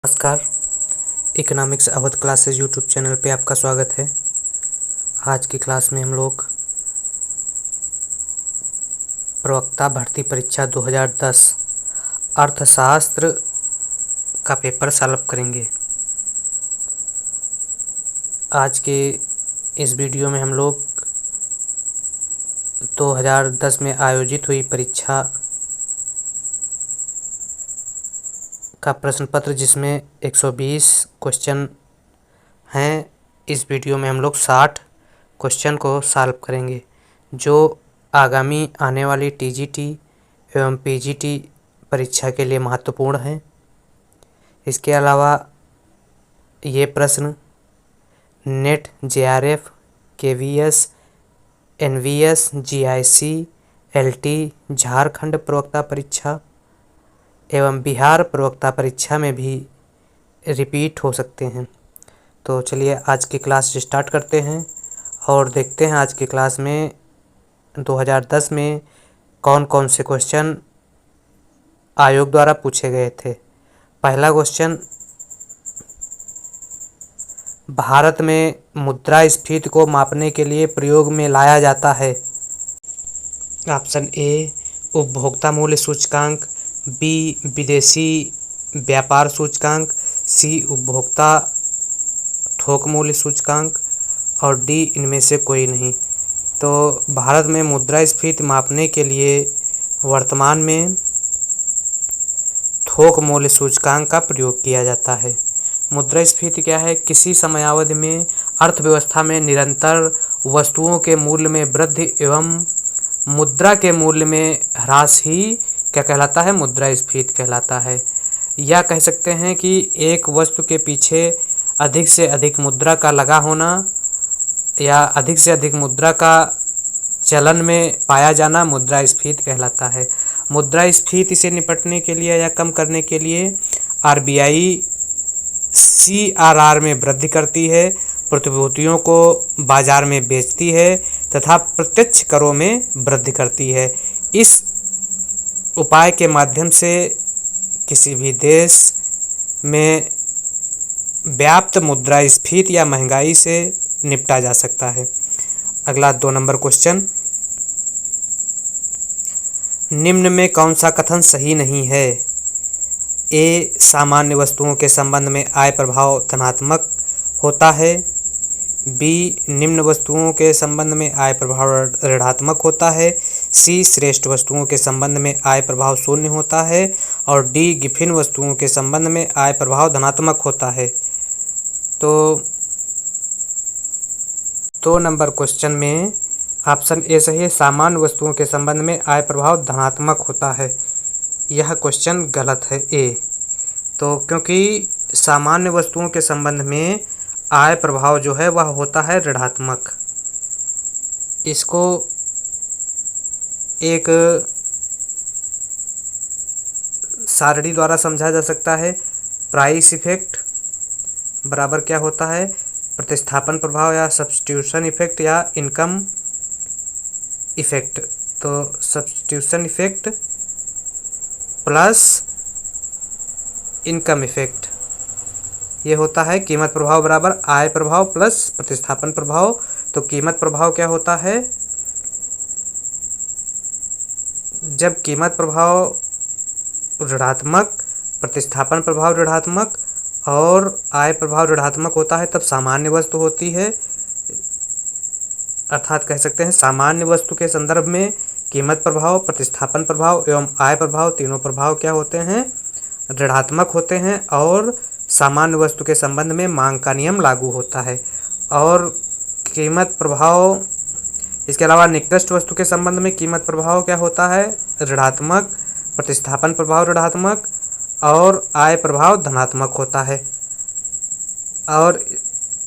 नमस्कार। Economics Awadh classes YouTube channel पे आपका स्वागत है। आज की क्लास में हम लोग प्रवक्ता भर्ती परीक्षा 2010 अर्थशास्त्र का पेपर सॉल्व करेंगे। आज के इस वीडियो में हम लोग 2010 में आयोजित हुई परीक्षा का प्रश्न पत्र, जिसमें 120 क्वेश्चन हैं। इस वीडियो में हम लोग 60 क्वेश्चन को सॉल्व करेंगे, जो आगामी आने वाली टीजीटी एवं पीजीटी परीक्षा के लिए महत्वपूर्ण हैं। इसके अलावा ये प्रश्न NET, JRF, KVS, NVS, GIC, LT, Jharkhand प्रवक्ता परीक्षा एवं बिहार प्रवक्ता परीक्षा में भी रिपीट हो सकते हैं। तो चलिए आज की क्लास स्टार्ट करते हैं और देखते हैं आज की क्लास में 2010 में कौन कौन से क्वेश्चन आयोग द्वारा पूछे गए थे। पहला क्वेश्चन, भारत में मुद्रास्फीति को मापने के लिए प्रयोग में लाया जाता है। ऑप्शन ए उपभोक्ता मूल्य सूचकांक, बी विदेशी व्यापार सूचकांक, सी उपभोक्ता थोक मूल्य सूचकांक और डी इनमें से कोई नहीं। तो भारत में मुद्रास्फीति मापने के लिए वर्तमान में थोक मूल्य सूचकांक का प्रयोग किया जाता है। मुद्रास्फीति क्या है? किसी समयावधि में अर्थव्यवस्था में निरंतर वस्तुओं के मूल्य में वृद्धि एवं मुद्रा के मूल्य में ह्रास ही क्या कहलाता है? मुद्रास्फीति कहलाता है। या कह सकते हैं कि एक वस्तु के पीछे अधिक से अधिक मुद्रा का लगा होना या अधिक से अधिक मुद्रा का चलन में पाया जाना मुद्रास्फीति कहलाता है। मुद्रास्फीति से निपटने के लिए या कम करने के लिए आरबीआई सीआरआर में वृद्धि करती है, प्रतिभूतियों को बाजार में बेचती है तथा प्रत्यक्ष करों में वृद्धि करती है। इस उपाय के माध्यम से किसी भी देश में व्याप्त मुद्रास्फीति या महंगाई से निपटा जा सकता है। अगला 2 नंबर क्वेश्चन, निम्न में कौन सा कथन सही नहीं है? ए सामान्य वस्तुओं के संबंध में आय प्रभाव धनात्मक होता है, बी निम्न वस्तुओं के संबंध में आय प्रभाव ऋणात्मक होता है, सी श्रेष्ठ वस्तुओं के संबंध में आय प्रभाव शून्य होता है और डी गिफिन वस्तुओं के संबंध में आय प्रभाव धनात्मक होता है। तो 2 नंबर क्वेश्चन में ऑप्शन ए सही है, सामान्य वस्तुओं के संबंध में आय प्रभाव धनात्मक होता है। यह क्वेश्चन गलत है ए। तो क्योंकि सामान्य वस्तुओं के संबंध में आय प्रभाव जो है वह होता है ऋणात्मक। इसको एक सारणी द्वारा समझा जा सकता है। प्राइस इफेक्ट बराबर क्या होता है? प्रतिस्थापन प्रभाव या सब्स्टिट्यूशन इफेक्ट या इनकम इफेक्ट। तो substitution effect plus income effect, ये होता है कीमत प्रभाव बराबर आय प्रभाव प्लस प्रतिस्थापन प्रभाव। तो कीमत प्रभाव क्या होता है? जब कीमत प्रभाव ऋणात्मक, प्रतिस्थापन प्रभाव ऋणात्मक और आय प्रभाव ऋणात्मक होता है, तब सामान्य वस्तु होती है। अर्थात कह सकते हैं सामान्य वस्तु के संदर्भ में कीमत प्रभाव, प्रतिस्थापन प्रभाव एवं आय प्रभाव तीनों प्रभाव क्या होते हैं? ऋणात्मक होते हैं और सामान्य वस्तु के संबंध में मांग का नियम लागू होता है। और कीमत प्रभाव, इसके अलावा निकृष्ट वस्तु के संबंध में कीमत प्रभाव क्या होता है? ऋणात्मक, प्रतिस्थापन प्रभाव ऋणात्मक और आय प्रभाव धनात्मक होता है। और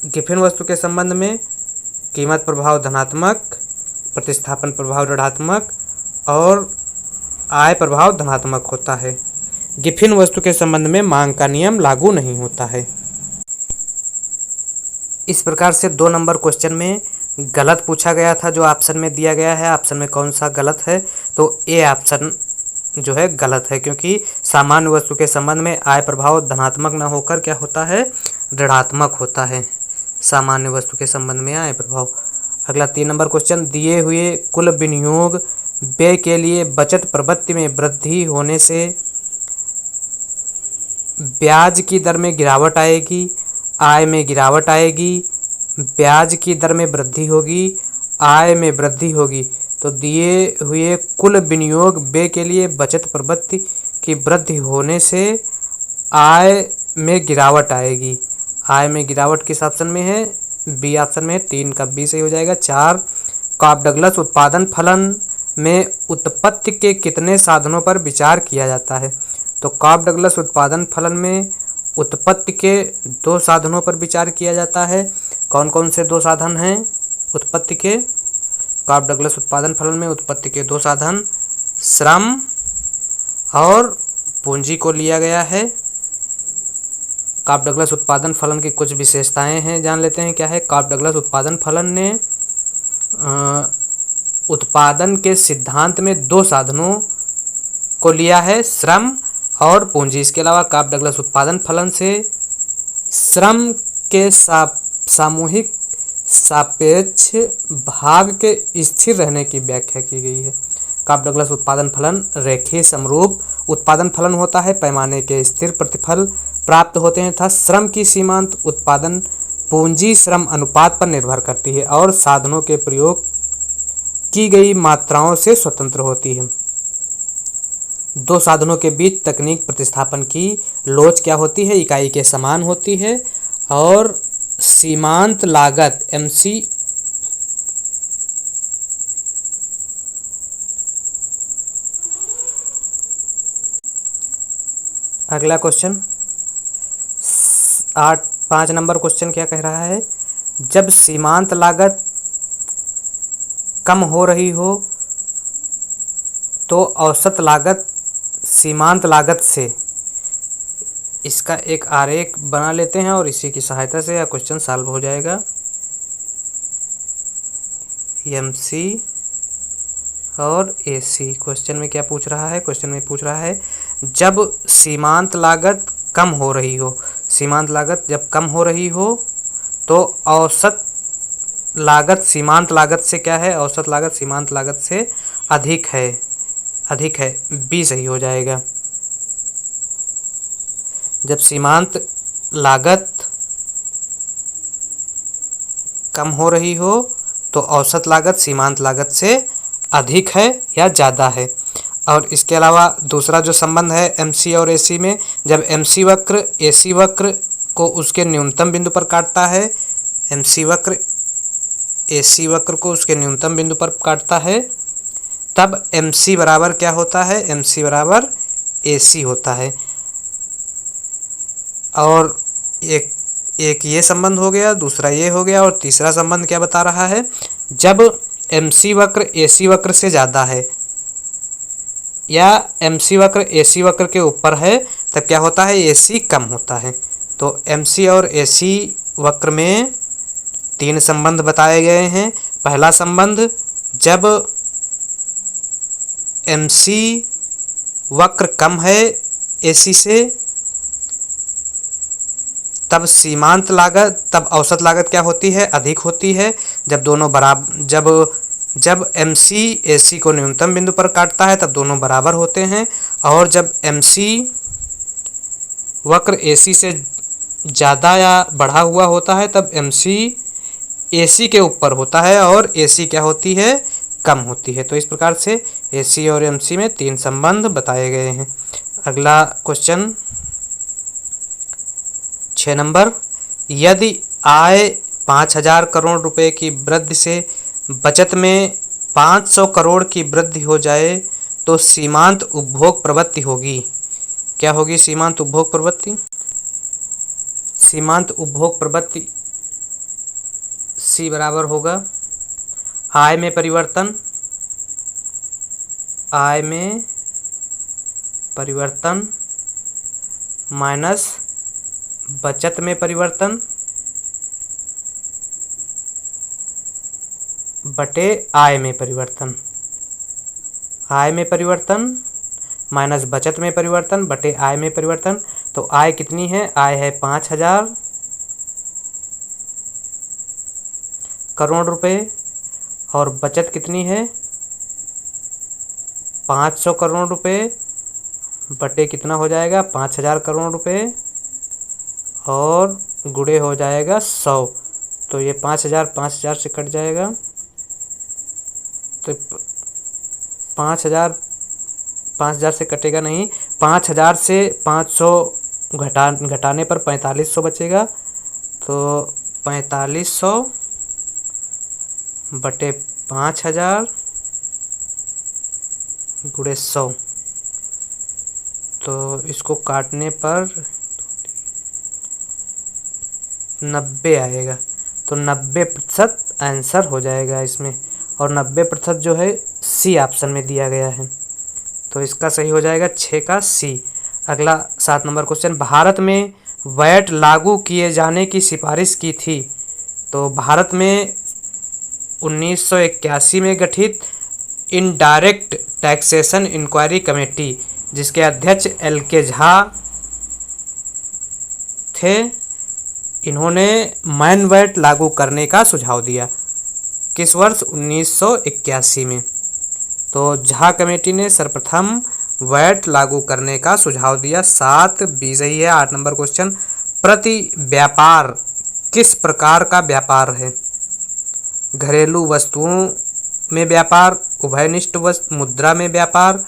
गिफिन वस्तु के संबंध में कीमत प्रभाव धनात्मक, प्रतिस्थापन प्रभाव ऋणात्मक और आय प्रभाव धनात्मक होता है। गिफिन वस्तु के संबंध में मांग का नियम लागू नहीं होता है। इस प्रकार से 2 नंबर क्वेश्चन में गलत पूछा गया था जो ऑप्शन में दिया गया है। ऑप्शन में कौन सा गलत है? तो ए ऑप्शन जो है गलत है, क्योंकि सामान्य वस्तु के संबंध में आय प्रभाव धनात्मक न होकर क्या होता है, ऋणात्मक होता है। सामान्य वस्तु के संबंध में आय प्रभाव। अगला 3 नंबर क्वेश्चन, दिए हुए कुल विनियोग व्यय के लिए बचत प्रवृत्ति में वृद्धि होने से ब्याज की दर में गिरावट आएगी, आय में गिरावट आएगी, ब्याज की दर में वृद्धि होगी, आय में वृद्धि होगी। तो दिए हुए कुल विनियोग व्यय के लिए बचत प्रवृत्ति की वृद्धि होने से आय में गिरावट आएगी। आय में गिरावट किस ऑप्शन में है, बी ऑप्शन में है। 3 का बी सही हो जाएगा। 4, कॉप डगलस उत्पादन फलन में उत्पत्ति के कितने साधनों पर विचार किया जाता है। तो कॉप डगलस उत्पादन फलन में उत्पत्ति के 2 साधनों पर विचार किया जाता है। कौन कौन से 2 साधन हैं उत्पत्ति के। कॉप डगलस उत्पादन फलन में उत्पत्ति के 2 साधन श्रम और पूंजी को लिया गया है। कॉप डगलस उत्पादन फलन की कुछ विशेषताएं हैं, जान लेते हैं क्या है। कॉप डगलस उत्पादन फलन ने उत्पादन के सिद्धांत में 2 साधनों को लिया है, श्रम और पूंजी। इसके अलावा कॉप डगलस उत्पादन फलन से श्रम के सामूहिक सापेक्ष भाग के स्थिर रहने की व्याख्या की गई है। कॉप डगलस उत्पादन फलन रेखीय समरूप उत्पादन फलन होता है, पैमाने के स्थिर प्रतिफल प्राप्त होते हैं तथा श्रम की सीमांत उत्पादन पूंजी श्रम अनुपात पर निर्भर करती है और साधनों के प्रयोग की गई मात्राओं से स्वतंत्र होती है। 2 साधनों के बीच तकनीक प्रतिस्थापन की लोच क्या होती है, इकाई के समान होती है और सीमांत लागत MC अगला क्वेश्चन 5 नंबर क्वेश्चन क्या कह रहा है, जब सीमांत लागत कम हो रही हो तो औसत लागत सीमांत लागत से, इसका एक आरेख बना लेते हैं और इसी की सहायता से यह क्वेश्चन सॉल्व हो जाएगा। MC और AC क्वेश्चन में क्या पूछ रहा है, क्वेश्चन में पूछ रहा है जब सीमांत लागत कम हो रही हो, सीमांत लागत जब कम हो रही हो तो औसत लागत सीमांत लागत से क्या है, औसत लागत सीमांत लागत से अधिक है, अधिक है। बी सही हो जाएगा। जब सीमांत लागत कम हो रही हो तो औसत लागत सीमांत लागत से अधिक है या ज़्यादा है। और इसके अलावा दूसरा जो संबंध है MC और AC में, जब MC वक्र AC वक्र को उसके न्यूनतम बिंदु पर काटता है, MC वक्र AC वक्र को उसके न्यूनतम बिंदु पर काटता है, तब MC बराबर क्या होता है, MC बराबर AC होता है। और एक ये संबंध हो गया, दूसरा ये हो गया, और तीसरा संबंध क्या बता रहा है, जब MC वक्र AC वक्र से ज़्यादा है या MC वक्र AC वक्र के ऊपर है तब क्या होता है, AC कम होता है। तो MC और AC वक्र में 3 संबंध बताए गए हैं। पहला संबंध, जब MC वक्र कम है AC से तब सीमांत लागत, तब औसत लागत क्या होती है, अधिक होती है। जब दोनों बराबर, जब MC AC को न्यूनतम बिंदु पर काटता है तब दोनों बराबर होते हैं। और जब MC वक्र AC से ज़्यादा या बढ़ा हुआ होता है तब MC AC के ऊपर होता है और AC क्या होती है, कम होती है। तो इस प्रकार से AC और MC में 3 संबंध बताए गए हैं। अगला क्वेश्चन 6 नंबर, यदि आय 5000 करोड़ रुपए की वृद्धि से बचत में 500 करोड़ की वृद्धि हो जाए तो सीमांत उपभोग प्रवृत्ति होगी। क्या होगी सीमांत उपभोग प्रवृत्ति? सीमांत उपभोग प्रवृत्ति C बराबर होगा आय में परिवर्तन, आय में परिवर्तन माइनस बचत में परिवर्तन बटे आय में परिवर्तन। आय में परिवर्तन माइनस बचत में परिवर्तन बटे आय में परिवर्तन। तो आय कितनी है, आय है 5,000 करोड़ रुपए और बचत कितनी है 500 करोड़ रुपए बटे कितना हो जाएगा 5,000 करोड़ रुपए और गुणे हो जाएगा 100। तो ये 5,000 से कट जाएगा, तो 5,000 से कटेगा नहीं, 5,000 से 500 घटाने पर 4,500 बचेगा। तो 4,500 बटे 5,000 गुणे 100, तो इसको काटने पर 90 आएगा। तो 90% आंसर हो जाएगा इसमें, और 90% जो है सी ऑप्शन में दिया गया है, तो इसका सही हो जाएगा 6 का सी। अगला 7 नंबर क्वेश्चन, भारत में वैट लागू किए जाने की सिफारिश की थी। तो भारत में 1981 में गठित इनडायरेक्ट टैक्सेशन इंक्वायरी कमेटी, जिसके अध्यक्ष LK झा थे, इन्होंने मैन वैट लागू करने का सुझाव दिया। किस वर्ष, 1981 में। तो झा कमेटी ने सर्वप्रथम वैट लागू करने का सुझाव दिया। 7 बी सही है। 8 नंबर क्वेश्चन, प्रति व्यापार किस प्रकार का व्यापार है? घरेलू वस्तुओं में व्यापार, उभयनिष्ठ मुद्रा में व्यापार,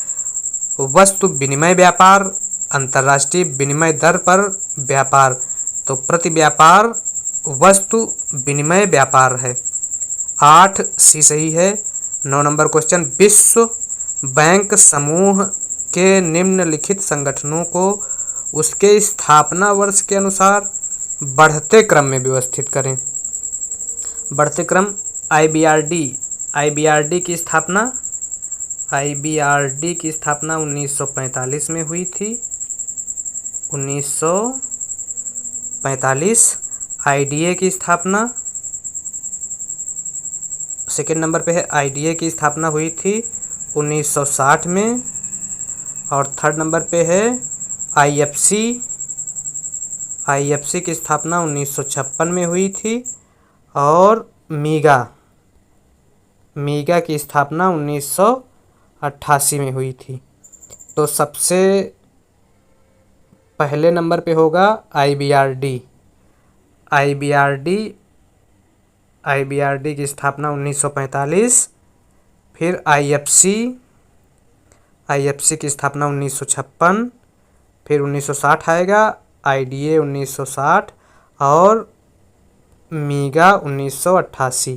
वस्तु विनिमय व्यापार, अंतर्राष्ट्रीय विनिमय दर पर व्यापार। तो प्रति व्यापार वस्तु विनिमय व्यापार है। 8 सी सही है। 9 नंबर क्वेश्चन, विश्व बैंक समूह के निम्नलिखित संगठनों को उसके स्थापना वर्ष के अनुसार बढ़ते क्रम में व्यवस्थित करें। बढ़ते क्रम, IBRD की स्थापना 1945 में हुई थी, 1945। IDA की स्थापना सेकेंड नंबर पे है, IDA की स्थापना हुई थी 1960 में। और थर्ड नंबर पे है IFC की स्थापना 1956 में हुई थी। और मीगा की स्थापना 1988 में हुई थी। तो सबसे पहले नंबर पे होगा IBRD की स्थापना 1945, फिर IFC की स्थापना 1956, फिर 1960 आएगा, IDA 1960 और मीगा 1988।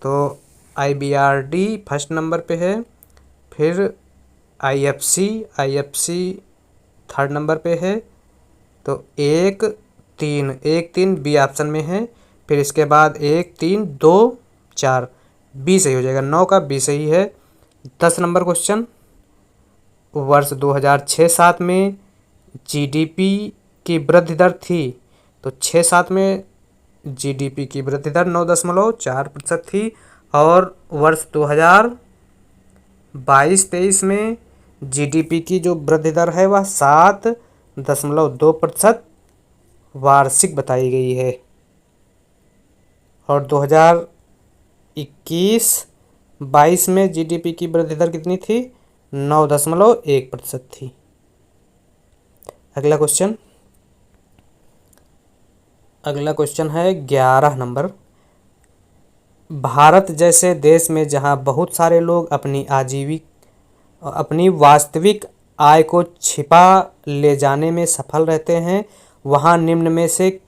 तो IBRD फर्स्ट नंबर पे है, फिर IFC थर्ड नंबर पे है। तो 1 3 बी ऑप्शन में है। फिर इसके बाद 1 3 2 4 बी सही हो जाएगा। 9 का बी सही है। 10 नंबर क्वेश्चन, वर्ष 2006-07 में GDP की वृद्धि दर थी। तो 6-7 में GDP की वृद्धि दर 9.4% थी। और वर्ष 2022-23 में GDP की जो वृद्धि दर है वह 7.2% वार्षिक बताई गई है। और 2021-22 में GDP की वृद्धि दर कितनी थी, 9.1% थी। अगला क्वेश्चन है 11 नंबर, भारत जैसे देश में जहां बहुत सारे लोग अपनी वास्तविक आय को छिपा ले जाने में सफल रहते हैं, वहां निम्न में से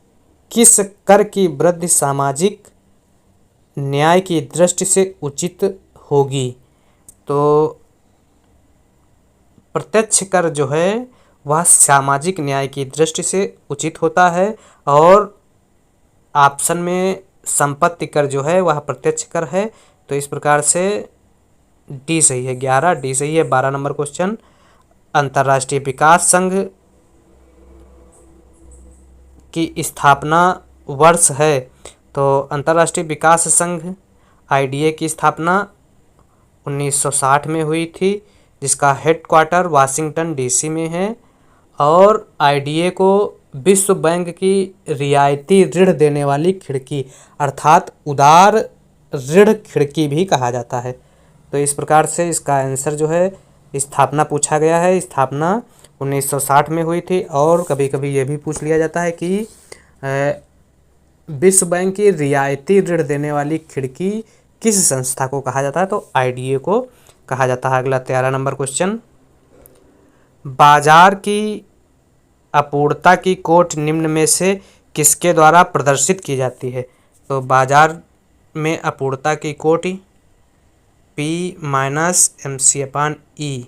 किस कर की वृद्धि सामाजिक न्याय की दृष्टि से उचित होगी? तो प्रत्यक्ष कर जो है वह सामाजिक न्याय की दृष्टि से उचित होता है। और ऑप्शन में संपत्ति कर जो है वह प्रत्यक्ष कर है। तो इस प्रकार से डी सही है, 11 डी सही है। 12 नंबर क्वेश्चन, अंतर्राष्ट्रीय विकास संघ की स्थापना वर्ष है। तो अंतर्राष्ट्रीय विकास संघ IDA की स्थापना 1960 में हुई थी। जिसका हेडक्वार्टर वाशिंगटन डीसी में है। और आईडीए को विश्व बैंक की रियायती ऋण देने वाली खिड़की अर्थात उदार ऋण खिड़की भी कहा जाता है। तो इस प्रकार से इसका आंसर जो है स्थापना पूछा गया है। स्थापना 1960 में हुई थी। और कभी कभी ये भी पूछ लिया जाता है कि विश्व बैंक की रियायती ऋण देने वाली खिड़की किस संस्था को कहा जाता है, तो आईडीए को कहा जाता है। अगला 13 नंबर क्वेश्चन, बाजार की अपूर्णता की कोट निम्न में से किसके द्वारा प्रदर्शित की जाती है। तो बाजार में अपूर्णता की कोटि P माइनस एम सी अपान ई,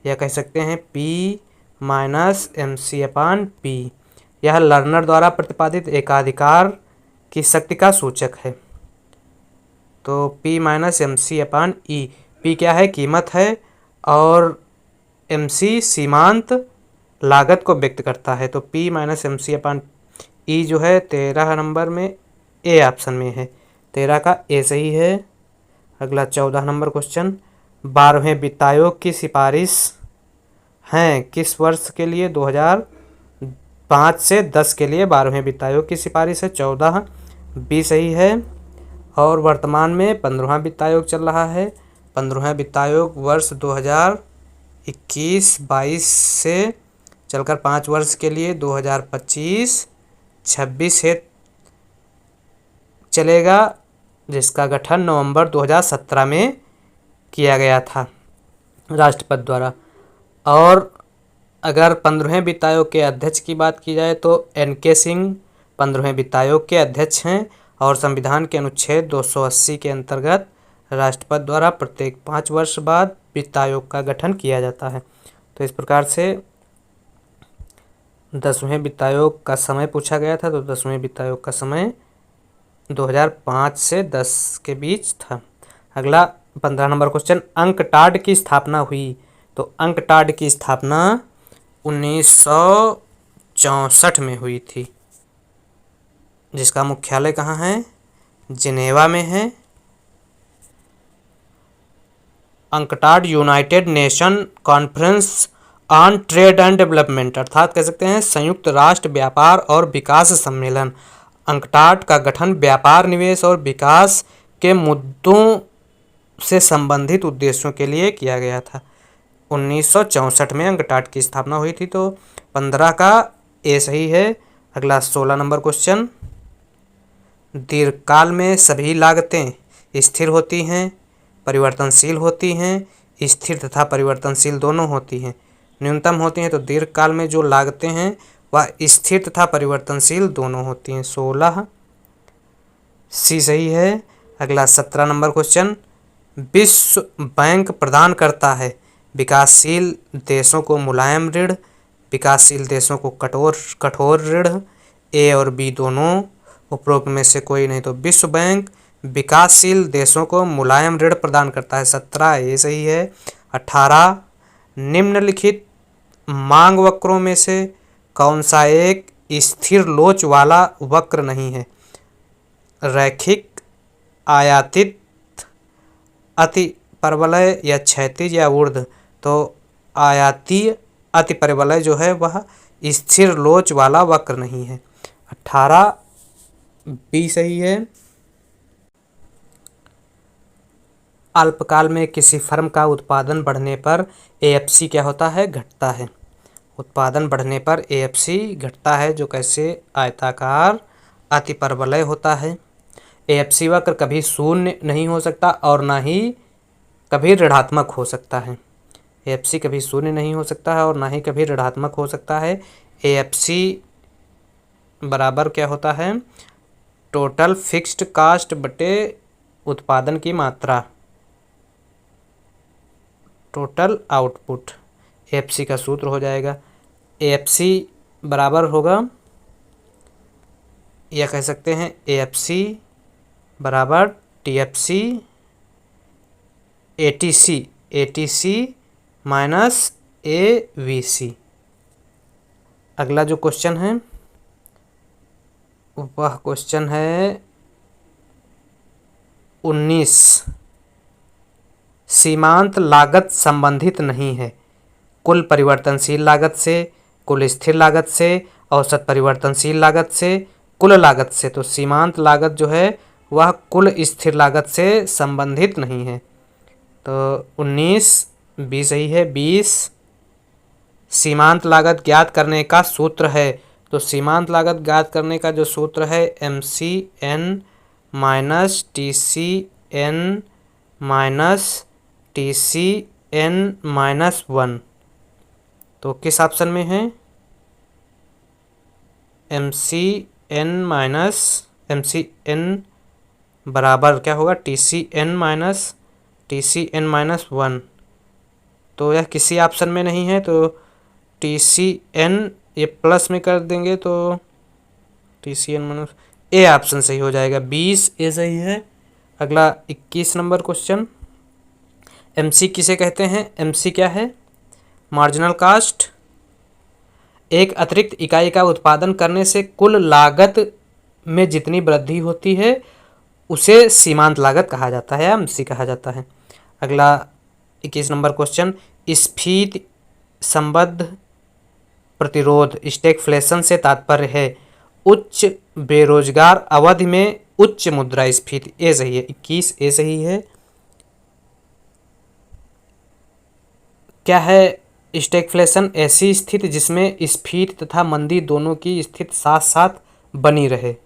या कह सकते हैं P माइनस एम सी अपान पी। यह लर्नर द्वारा प्रतिपादित एकाधिकार की शक्ति का सूचक है। तो P माइनस एम सी अपान ई, P क्या है, कीमत है, और एम सी सीमांत लागत को व्यक्त करता है। तो P माइनस एम सी अपान ई जो है 13 नंबर में ए ऑप्शन में है, 13 का ए सही है। अगला 14 नंबर क्वेश्चन, 12वें वित्त आयोग की सिफारिश हैं किस वर्ष के लिए, 2005 से 10 के लिए 12वें वित्त आयोग की सिफारिश है, 14 बी सही है। और वर्तमान में 15वां वित्त आयोग चल रहा है। 15वां वित्त आयोग वर्ष 2021-22 से चलकर 5 वर्ष के लिए 2025-26 से चलेगा, जिसका गठन नवंबर 2017 में किया गया था राष्ट्रपति द्वारा। और अगर 15वें वित्त आयोग के अध्यक्ष की बात की जाए तो एन.के. सिंह 15वें वित्त आयोग के अध्यक्ष हैं। और संविधान के अनुच्छेद 280 के अंतर्गत राष्ट्रपति द्वारा प्रत्येक 5 वर्ष बाद वित्त आयोग का गठन किया जाता है। तो इस प्रकार से 10वें वित्त आयोग का समय पूछा गया था। तो 10वें वित्त आयोग का समय 2005 से 10 के बीच था। अगला 15 नंबर क्वेश्चन, अंकटाड की स्थापना हुई। तो अंकटाड की स्थापना 1964 में हुई थी, जिसका मुख्यालय कहाँ है, जिनेवा में है। UNCTAD United nation conference on trade and development अर्थात कह सकते हैं संयुक्त राष्ट्र व्यापार और विकास सम्मेलन। अंकटाड का गठन व्यापार, निवेश और विकास के मुद्दों से संबंधित उद्देश्यों के लिए किया गया था। 1964 में अंकटाड की स्थापना हुई थी। तो 15 का ए सही है। अगला 16 नंबर क्वेश्चन, दीर्घकाल में सभी लागतें स्थिर होती हैं, परिवर्तनशील होती हैं, स्थिर तथा परिवर्तनशील दोनों होती हैं, न्यूनतम होती हैं। तो दीर्घकाल में जो लागतें हैं वह स्थिर तथा परिवर्तनशील दोनों होती हैं, 16 सी सही है। अगला 17 नंबर क्वेश्चन, विश्व बैंक प्रदान करता है विकासशील देशों को मुलायम ऋण, विकासशील देशों को कठोर ऋण, ए और बी दोनों, उपरोक्त में से कोई नहीं। तो विश्व बैंक विकासशील देशों को मुलायम ऋण प्रदान करता है, 17 ये सही है। 18, निम्नलिखित मांग वक्रों में से कौन सा एक स्थिर लोच वाला वक्र नहीं है, रैखिक, आयातित, अति परवलय या क्षैतिज या ऊर्ध्व। तो आयातीय अति परवलय जो है वह स्थिर लोच वाला वक्र नहीं है, 18 बी सही है। अल्पकाल में किसी फर्म का उत्पादन बढ़ने पर एएफसी क्या होता है, घटता है। उत्पादन बढ़ने पर एएफसी घटता है, जो कैसे आयताकार अति परवलय होता है। एएफसी वक्र कभी शून्य नहीं हो सकता और ना ही कभी ऋणात्मक हो सकता है। एएफसी कभी शून्य नहीं हो सकता है और ना ही कभी ऋणात्मक हो सकता है। एएफसी बराबर क्या होता है, टोटल फिक्स्ड कास्ट बटे उत्पादन की मात्रा, टोटल आउटपुट। एएफसी का सूत्र हो जाएगा, एएफसी बराबर होगा, या कह सकते हैं एएफसी बराबर टीएफसी एटीसी माइनस एवीसी। अगला जो क्वेश्चन है वह क्वेश्चन है 19 सीमांत लागत संबंधित नहीं है कुल परिवर्तनशील लागत से, कुल स्थिर लागत से, औसत परिवर्तनशील लागत से, कुल लागत से। तो सीमांत लागत जो है वह कुल स्थिर लागत से संबंधित नहीं है। तो 19 बी सही है। 20 सीमांत लागत ज्ञात करने का सूत्र है। तो सीमांत लागत ज्ञात करने का जो सूत्र है MCN minus TCN minus TCN minus 1। तो किस ऑप्शन में है? MCN बराबर क्या होगा? TCN minus 1। तो यह किसी ऑप्शन में नहीं है, तो TCN ये प्लस में कर देंगे तो TCN माइनस ए ऑप्शन सही हो जाएगा। 20 ए सही है। अगला 21 नंबर क्वेश्चन। MC किसे कहते हैं? MC क्या है? Marginal cast. एक अतिरिक्त इकाई का उत्पादन करने से कुल लागत में जितनी वृद्धि होती है उसे सीमांत लागत कहा जाता है, MC कहा जाता है। अगला 21 नंबर क्वेश्चन। स्फीति संबद्ध प्रतिरोध स्टैगफ्लेशन से तात्पर्य है उच्च बेरोजगार अवधि में उच्च मुद्रास्फीति। ए सही है। 21 ए सही है। क्या है स्टैगफ्लेशन? ऐसी स्थिति जिसमें स्फीति तथा मंदी दोनों की स्थिति साथ साथ बनी रहे,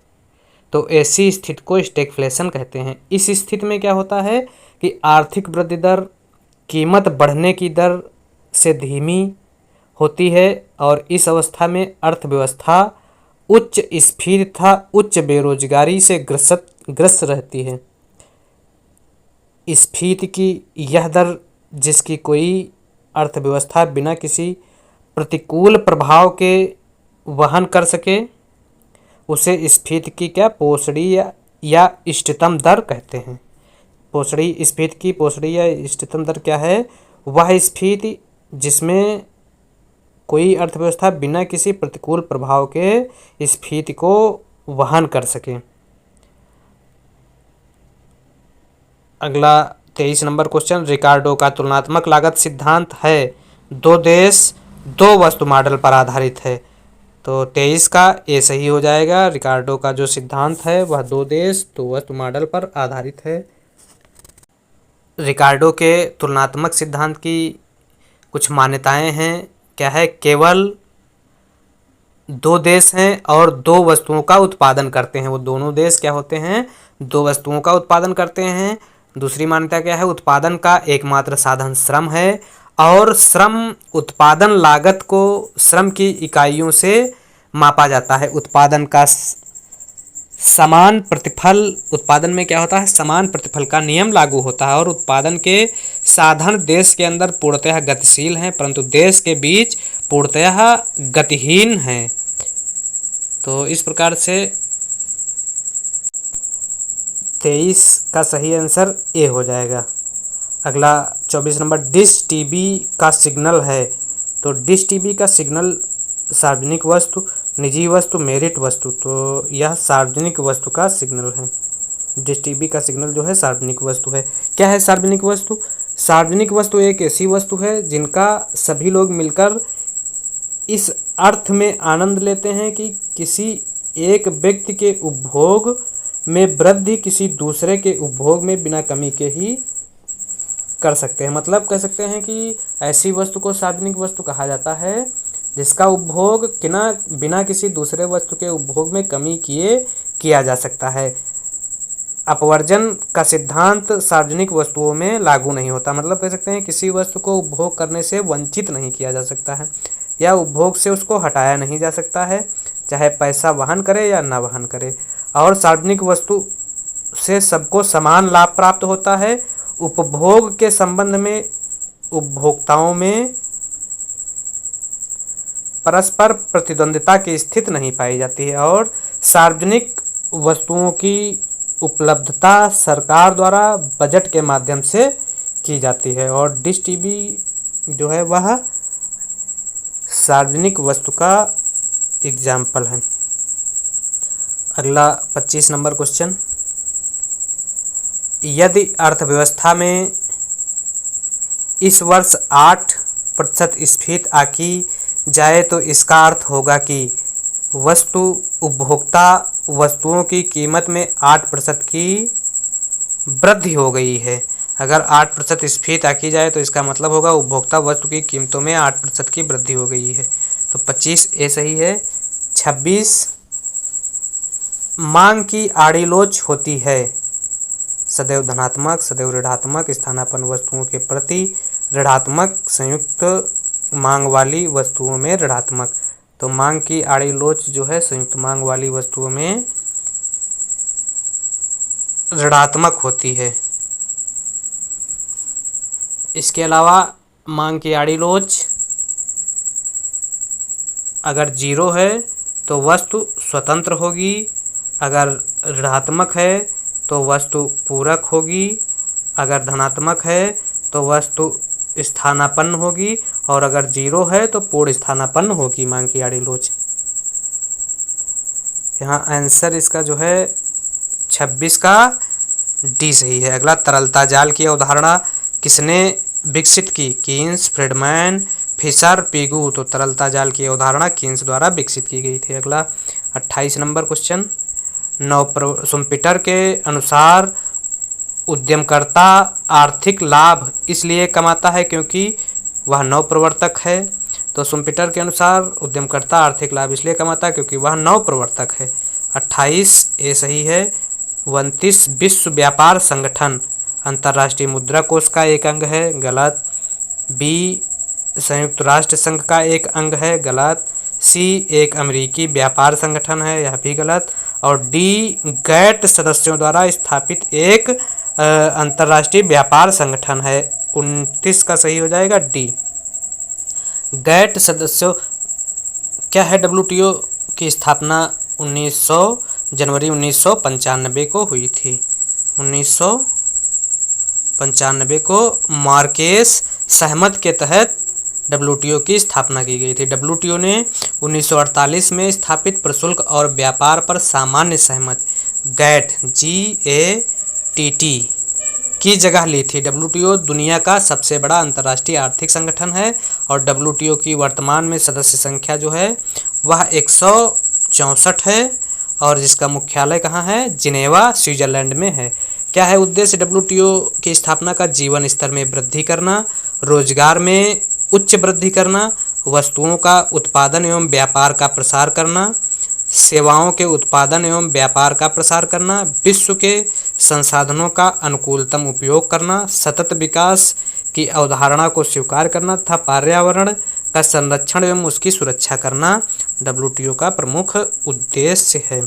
तो ऐसी स्थिति को स्टैगफ्लेशन कहते हैं। इस स्थिति में क्या होता है कि आर्थिक वृद्धि दर कीमत बढ़ने की दर से धीमी होती है और इस अवस्था में अर्थव्यवस्था उच्च स्फीति तथा उच्च बेरोजगारी से ग्रस्त रहती है। स्फीति की यह दर जिसकी कोई अर्थव्यवस्था बिना किसी प्रतिकूल प्रभाव के वहन कर सके उसे स्फीति की क्या पोषड़ी या इष्टतम दर कहते हैं। पोषड़ी स्फीति की पोषड़ी या इष्टतम दर क्या है? वह स्फीति जिसमें कोई अर्थव्यवस्था बिना किसी प्रतिकूल प्रभाव के स्फीति को वहन कर सके। अगला 23 नंबर क्वेश्चन। रिकार्डो का तुलनात्मक लागत सिद्धांत है दो देश दो वस्तु मॉडल पर आधारित है। तो 23 का ए सही हो जाएगा। रिकार्डो का जो सिद्धांत है वह दो देश दो वस्तु मॉडल पर आधारित है। रिकार्डो के तुलनात्मक सिद्धांत की कुछ मान्यताएं हैं। क्या है? केवल दो देश हैं और दो वस्तुओं का उत्पादन करते हैं। वो दोनों देश क्या होते हैं? दो वस्तुओं का उत्पादन करते हैं। दूसरी मान्यता क्या है? उत्पादन का एकमात्र साधन श्रम है और श्रम उत्पादन लागत को श्रम की इकाइयों से मापा जाता है। उत्पादन का समान प्रतिफल, उत्पादन में क्या होता है? समान प्रतिफल का नियम लागू होता है और उत्पादन के साधन देश के अंदर पूर्णतः गतिशील हैं परंतु देश के बीच पूर्णतः गतिहीन हैं। तो इस प्रकार से 23 का सही आंसर ए हो जाएगा। अगला 24 नंबर। डिश टीवी का सिग्नल है। तो डिश टीवी का सिग्नल सार्वजनिक वस्तु, निजी वस्तु, मेरिट वस्तु। तो यह सार्वजनिक वस्तु का सिग्नल है। डिश टीवी का सिग्नल जो है सार्वजनिक वस्तु है। क्या है सार्वजनिक वस्तु? सार्वजनिक वस्तु एक ऐसी वस्तु है जिनका सभी लोग मिलकर इस अर्थ में आनंद लेते हैं कि किसी एक व्यक्ति के उपभोग में वृद्धि किसी दूसरे के उपभोग में बिना कमी के ही कर सकते हैं। मतलब कह सकते हैं कि ऐसी वस्तु को सार्वजनिक वस्तु कहा जाता है जिसका उपभोग बिना किसी दूसरे वस्तु के उपभोग में कमी किए किया जा सकता है। अपवर्जन का सिद्धांत सार्वजनिक वस्तुओं में लागू नहीं होता। मतलब कह सकते हैं किसी वस्तु को उपभोग करने से वंचित नहीं किया जा सकता है या उपभोग से उसको हटाया नहीं जा सकता है, चाहे पैसा वहन करे या ना वहन करे। और सार्वजनिक वस्तु से सबको समान लाभ प्राप्त होता है। उपभोग के संबंध में उपभोक्ताओं में परस्पर प्रतिद्वंदिता की स्थिति नहीं पाई जाती है और सार्वजनिक वस्तुओं की उपलब्धता सरकार द्वारा बजट के माध्यम से की जाती है। और डिश टीवी जो है वह सार्वजनिक वस्तु का एग्जाम्पल है। अगला 25 नंबर क्वेश्चन। यदि अर्थव्यवस्था में इस वर्ष 8% स्फीति आंकी जाए तो इसका अर्थ होगा कि वस्तु उपभोक्ता वस्तुओं की कीमत में 8% की वृद्धि हो गई है। अगर 8% स्फीति आंकी जाए तो इसका मतलब होगा उपभोक्ता वस्तु की कीमतों में 8% की वृद्धि हो गई है। तो 25 ए सही है। 26 मांग की आड़ी लोच होती है सदैव धनात्मक, सदैव ऋणात्मक, स्थानापन्न वस्तुओं के प्रति ऋणात्मक, संयुक्त मांग वाली वस्तुओं में ऋणात्मक। तो मांग की आड़ी लोच जो है संयुक्त मांग वाली वस्तुओं में ऋणात्मक होती है। इसके अलावा मांग की आड़ी लोच अगर 0 है तो वस्तु स्वतंत्र होगी, अगर ऋणात्मक है तो वस्तु पूरक होगी, अगर धनात्मक है तो वस्तु स्थानापन्न होगी, और अगर 0 है तो पूर्ण स्थानापन्न होगी मांग की आड़ी लोच। यहाँ आंसर इसका जो है 26 का डी सही है। अगला, तरलता जाल की अवधारणा किसने विकसित की? Keynes, Friedman, Fisher, Pigou. तो तरलता जाल की अवधारणा कीन्स द्वारा विकसित की गई थी। अगला 28 नंबर क्वेश्चन, शुम्पीटर के अनुसार उद्यमकर्ता आर्थिक लाभ इसलिए कमाता है क्योंकि वह नवप्रवर्तक है। तो शुम्पीटर के अनुसार उद्यमकर्ता आर्थिक लाभ इसलिए कमाता है क्योंकि वह नवप्रवर्तक है। 28 ए सही है। 29 विश्व व्यापार संगठन अंतर्राष्ट्रीय मुद्रा कोष का एक अंग है, गलत। बी संयुक्त राष्ट्र संघ का एक अंग है, गलत। सी एक अमेरिकी व्यापार संगठन है, यह भी गलत। और डी गैट सदस्यों द्वारा स्थापित एक अंतर्राष्ट्रीय व्यापार संगठन है। 29 का सही हो जाएगा डी। गैट सदस्यों क्या है? डब्ल्यूटीओ की स्थापना 1900 जनवरी 1995 को हुई थी। 1995 को मार्केस सहमत के तहत डब्ल्यूटीओ की स्थापना की गई थी। डब्ल्यूटीओ ने 1948 में स्थापित प्रशुल्क और व्यापार पर सामान्य सहमत गैट GATT की जगह ली थी। डब्ल्यूटीओ दुनिया का सबसे बड़ा अंतर्राष्ट्रीय आर्थिक संगठन है और डब्ल्यूटीओ की वर्तमान में सदस्य संख्या जो है वह 164 है और जिसका मुख्यालय कहाँ है? जिनेवा, स्विट्जरलैंड में है। क्या है उद्देश्य डब्ल्यूटीओ की स्थापना का? जीवन स्तर में वृद्धि करना, रोजगार में उच्च वृद्धि करना, वस्तुओं का उत्पादन एवं व्यापार का प्रसार करना, सेवाओं के उत्पादन एवं व्यापार का प्रसार करना, विश्व के संसाधनों का अनुकूलतम उपयोग करना, सतत विकास की अवधारणा को स्वीकार करना तथा पर्यावरण का संरक्षण एवं उसकी सुरक्षा करना डब्ल्यूटीओ का प्रमुख उद्देश्य है।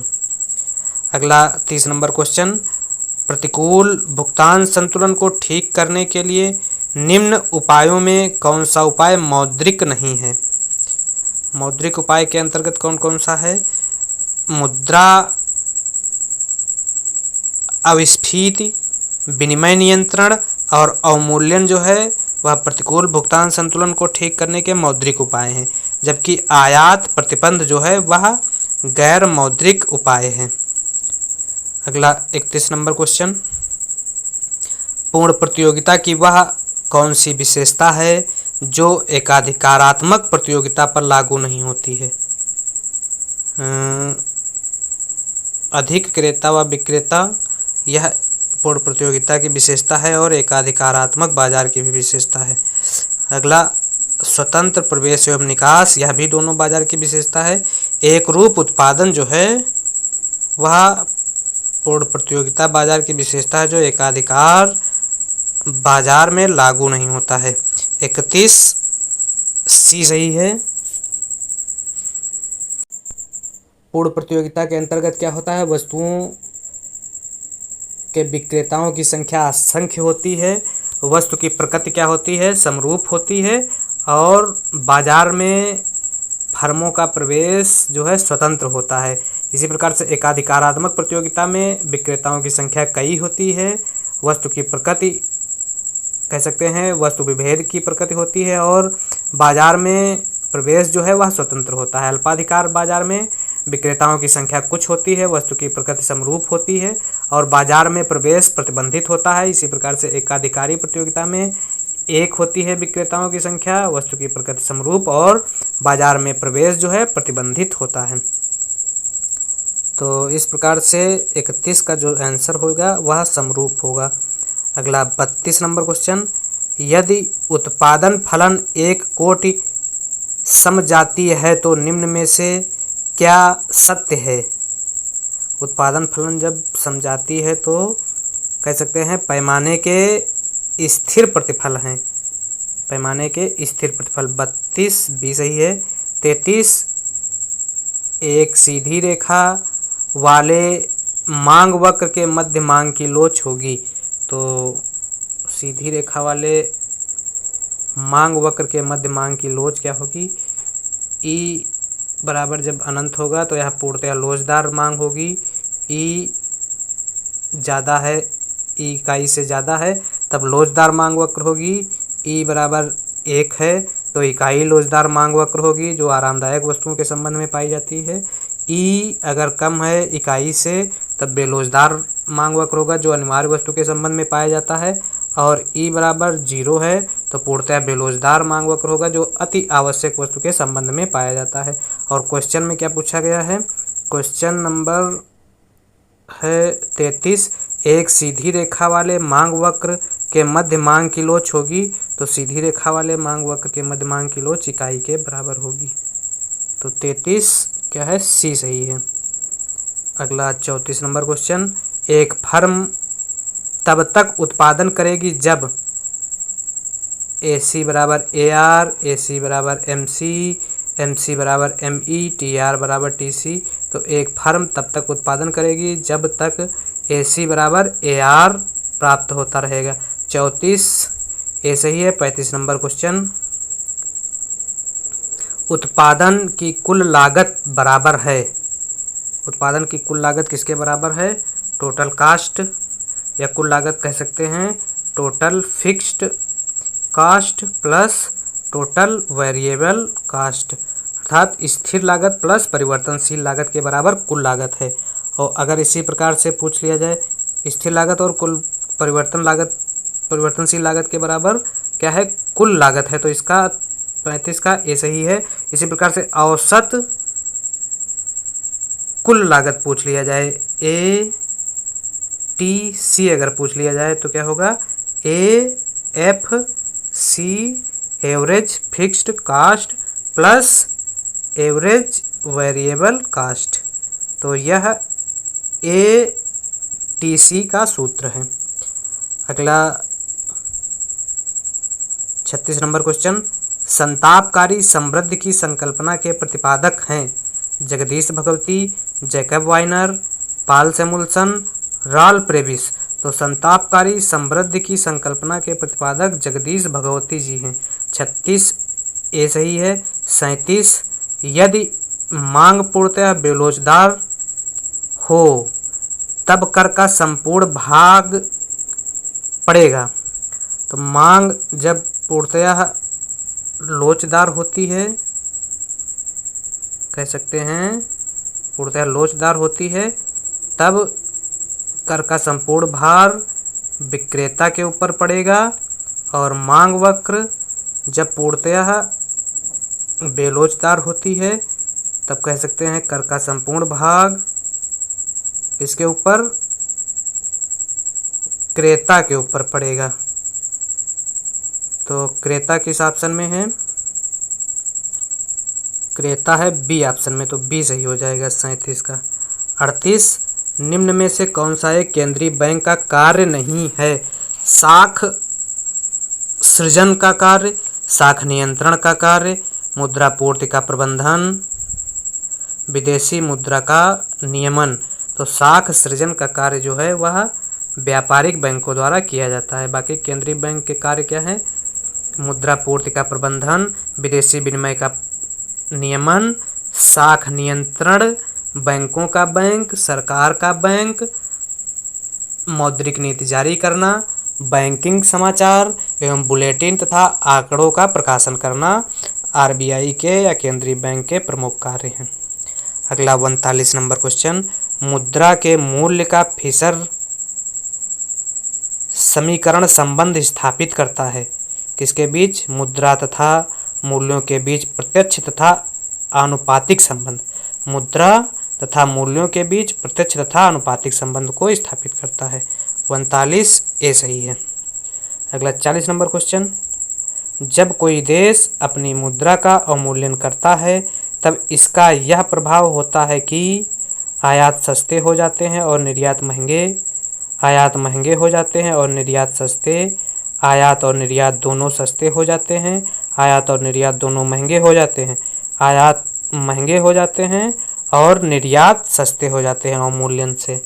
अगला 30 नंबर क्वेश्चन, प्रतिकूल भुगतान संतुलन को ठीक करने के लिए निम्न उपायों में कौन सा उपाय मौद्रिक नहीं है? मौद्रिक उपाय के अंतर्गत कौन कौन सा है? मुद्रा अविस्फीति, विनिमय नियंत्रण और अवमूल्यन जो है वह प्रतिकूल भुगतान संतुलन को ठीक करने के मौद्रिक उपाय हैं, जबकि आयात प्रतिबंध जो है वह गैर मौद्रिक उपाय है। अगला 31 नंबर क्वेश्चन, पूर्ण प्रतियोगिता की वह कौन सी विशेषता है जो एकाधिकारात्मक प्रतियोगिता पर लागू नहीं होती है? अधिक क्रेता व विक्रेता, यह पूर्ण प्रतियोगिता की विशेषता है और एकाधिकारात्मक बाजार की भी विशेषता है। अगला स्वतंत्र प्रवेश एवं निकास, यह भी दोनों बाजार की विशेषता है। एक रूप उत्पादन जो है वह पूर्ण प्रतियोगिता बाजार की विशेषता है जो एकाधिकार बाजार में लागू नहीं होता है। 31 सी सही है। पूर्ण प्रतियोगिता के अंतर्गत क्या होता है? वस्तुओं के विक्रेताओं की संख्या असंख्य होती है, वस्तु की प्रकृति क्या होती है? समरूप होती है और बाजार में फर्मों का प्रवेश जो है स्वतंत्र होता है। इसी प्रकार से एकाधिकारात्मक प्रतियोगिता में विक्रेताओं की संख्या कई होती है, वस्तु की प्रकृति कह सकते हैं वस्तु विभेद की प्रकृति होती है और बाजार में प्रवेश जो है वह स्वतंत्र होता है। अल्पाधिकार बाजार में विक्रेताओं की संख्या कुछ होती है, वस्तु की प्रकृति समरूप होती है और बाजार में प्रवेश प्रतिबंधित होता है। इसी प्रकार से एकाधिकारी प्रतियोगिता में एक होती है विक्रेताओं की संख्या, वस्तु की प्रकृति समरूप और बाजार में प्रवेश जो है प्रतिबंधित होता है। तो इस प्रकार से 31 का जो आंसर होगा वह समरूप होगा। अगला 32 नंबर क्वेश्चन, यदि उत्पादन फलन एक कोटि समजातीय है तो निम्न में से क्या सत्य है? उत्पादन फलन जब समजातीय है तो कह सकते हैं पैमाने के स्थिर प्रतिफल हैं, पैमाने के स्थिर प्रतिफल। 32 भी सही है। 33, एक सीधी रेखा वाले मांग वक्र के मध्य मांग की लोच होगी। तो सीधी रेखा वाले मांग वक्र के मध्य मांग की लोच क्या होगी? ई बराबर जब अनंत होगा तो यह पूर्णतः लोचदार मांग होगी। ई ज़्यादा है, ई इकाई से ज़्यादा है तब लोचदार मांग वक्र होगी। ई बराबर 1 है तो इकाई लोचदार मांग वक्र होगी जो आरामदायक वस्तुओं के संबंध में पाई जाती है। ई अगर कम है इकाई से तब बेलोचदार मांग वक्र होगा जो अनिवार्य वस्तु के संबंध में पाया जाता है। और ई बराबर 0 है तो पूर्णतः बेलोचदार मांग वक्र होगा जो अति आवश्यक वस्तु के संबंध में पाया जाता है। और क्वेश्चन में क्या पूछा गया है? क्वेश्चन नंबर है 33, एक सीधी रेखा वाले मांग वक्र के मध्य मांग की लोच होगी। तो सीधी रेखा वाले मांग वक्र के मध्य मांग की लोच इकाई के बराबर होगी। तो 33 क्या है? सी सही है। अगला 34 नंबर क्वेश्चन, एक फर्म तब तक उत्पादन करेगी जब AC बराबर AR, AC बराबर MC, MC बराबर ME, TR बराबर TC। तो एक फर्म तब तक उत्पादन करेगी जब तक AC बराबर AR प्राप्त होता रहेगा। 34 ए सही है। 35 नंबर क्वेश्चन, उत्पादन की कुल लागत बराबर है। उत्पादन की कुल लागत किसके बराबर है? टोटल कास्ट या कुल लागत कह सकते हैं total fixed cost plus total variable cost, अर्थात स्थिर लागत प्लस परिवर्तनशील लागत के बराबर कुल लागत है। और अगर इसी प्रकार से पूछ लिया जाए स्थिर लागत और कुल परिवर्तनशील लागत के बराबर क्या है? कुल लागत है, तो इसका 35 का ए सही है। इसी प्रकार से औसत कुल लागत पूछ लिया जाए, ATC अगर पूछ लिया जाए तो क्या होगा? AFC average fixed cost plus average variable cost. तो यह ATC का सूत्र है। अगला 36 नंबर क्वेश्चन, संतापकारी समृद्धि की संकल्पना के प्रतिपादक हैं जगदीश भगवती, जैकब वाइनर, पाल सैमुअल्सन, राल्फ रेविस। तो संतापकारी समृद्धि की संकल्पना के प्रतिपादक जगदीश भगवती जी हैं। 36 ए सही है। 37, यदि मांग पूर्णतः बेलोचदार हो तब कर का संपूर्ण भाग पड़ेगा। तो मांग जब पूर्णतः लोचदार होती है, कह सकते हैं पूर्णतः लोचदार होती है, तब कर का संपूर्ण भार विक्रेता के ऊपर पड़ेगा। और मांग वक्र जब पूर्णतः बेलोचदार होती है तब कह सकते हैं कर का संपूर्ण भाग इसके ऊपर क्रेता के ऊपर पड़ेगा। तो क्रेता किस ऑप्शन में है? क्रेता है बी ऑप्शन में, तो बी सही हो जाएगा 37 का। 38, निम्न में से कौन सा एक केंद्रीय बैंक का कार्य नहीं है? साख सृजन का कार्य, साख नियंत्रण का कार्य, मुद्रा पूर्ति का प्रबंधन, विदेशी मुद्रा का नियमन। तो साख सृजन का कार्य जो है वह व्यापारिक बैंकों द्वारा किया जाता है। बाकी केंद्रीय बैंक के कार्य क्या है? मुद्रा पूर्ति का प्रबंधन, विदेशी विनिमय का नियमन, साख नियंत्रण, बैंकों का बैंक, सरकार का बैंक, मौद्रिक नीति जारी करना, बैंकिंग समाचार एवं बुलेटिन तथा आंकड़ों का प्रकाशन करना आरबीआई के या केंद्रीय बैंक के प्रमुख कार्य हैं। अगला 39 नंबर क्वेश्चन, मुद्रा के मूल्य का फिशर समीकरण संबंध स्थापित करता है। किसके बीच? मुद्रा तथा मूल्यों के बीच प्रत्यक्ष तथा आनुपातिक संबंध। मुद्रा तथा मूल्यों के बीच प्रत्यक्ष तथा आनुपातिक संबंध को स्थापित करता है। 39 ए सही है। अगला 40 नंबर क्वेश्चन, जब कोई देश अपनी मुद्रा का अवमूल्यन करता है तब इसका यह प्रभाव होता है कि आयात सस्ते हो जाते हैं और निर्यात महंगे, आयात महंगे हो जाते हैं और निर्यात सस्ते, आयात और निर्यात दोनों सस्ते हो जाते हैं, आयात और निर्यात दोनों महंगे हो जाते हैं, आयात महंगे हो जाते हैं और निर्यात सस्ते हो जाते हैं अवमूल्यन से।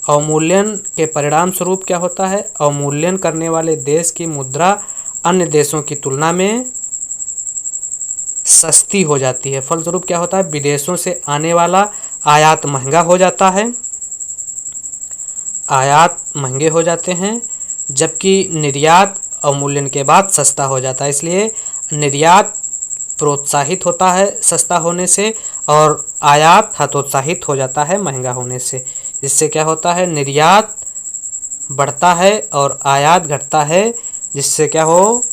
अवमूल्यन के परिणाम स्वरूप क्या होता है? अवमूल्यन करने वाले देश की मुद्रा अन्य देशों की तुलना में सस्ती हो जाती है। फलस्वरूप क्या होता है? विदेशों से आने वाला आयात महंगा हो जाता है, आयात महंगे हो जाते हैं, जबकि निर्यात अवमूल्यन के बाद सस्ता हो जाता है। इसलिए निर्यात प्रोत्साहित होता है सस्ता होने से और आयात हतोत्साहित हो जाता है महंगा होने से। जिससे क्या होता है? निर्यात बढ़ता है और आयात घटता है, जिससे क्या हो?